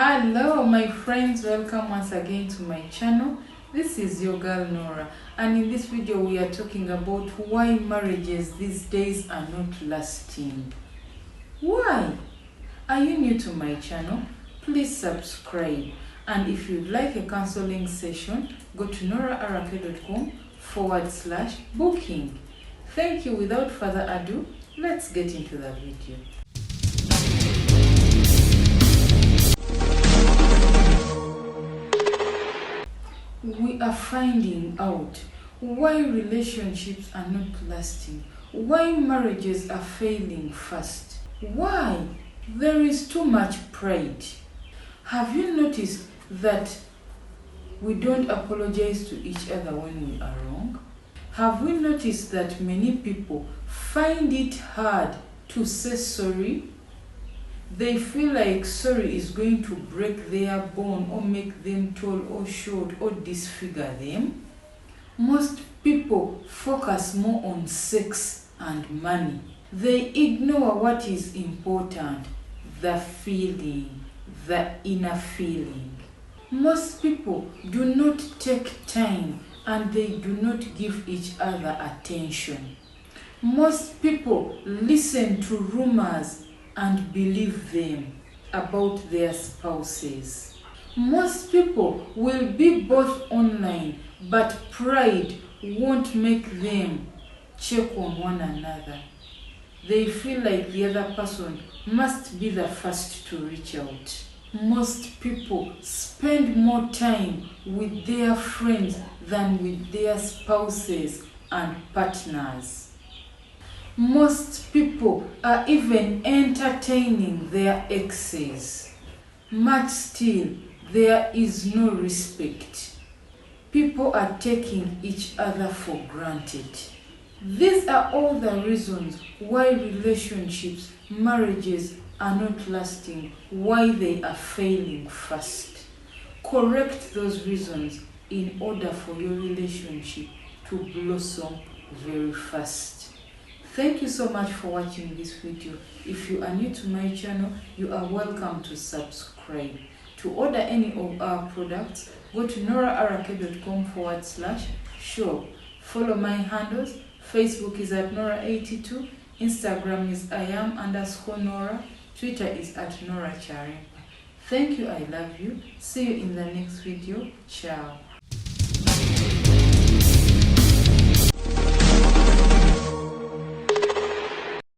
Hello my friends, welcome once again to my channel. This is your girl Nora, and in this video we are talking about why marriages these days are not lasting. Why? Are you new to my channel? Please subscribe, and if you'd like a counseling session, go to noraarake.com/booking. Thank you. Without further ado, let's get into the video. We are finding out why relationships are not lasting, why marriages are failing fast, why there is too much pride. Have you noticed that we don't apologize to each other when we are wrong? Have we noticed that many people find it hard to say sorry? They feel like sorry is going to break their bone or make them tall or short or disfigure them. Most people focus more on sex and money. They ignore what is important, the feeling, the inner feeling. Most people do not take time and they do not give each other attention. Most people listen to rumors and believe them about their spouses. Most people will be both online, but pride won't make them check on one another. They feel like the other person must be the first to reach out. Most people spend more time with their friends than with their spouses and partners. Most people are even entertaining their exes. Much still, there is no respect. People are taking each other for granted. These are all the reasons why relationships, marriages are not lasting, why they are failing fast. Correct those reasons in order for your relationship to blossom very fast. Thank you so much for watching this video. If you are new to my channel, you are welcome to subscribe. To order any of our products, go to noraarake.com/shop. Follow my handles. Facebook is at Nora82, Instagram is @Nora, Twitter is @NoraCharimpa. Thank you, I love you. See you in the next video. Ciao.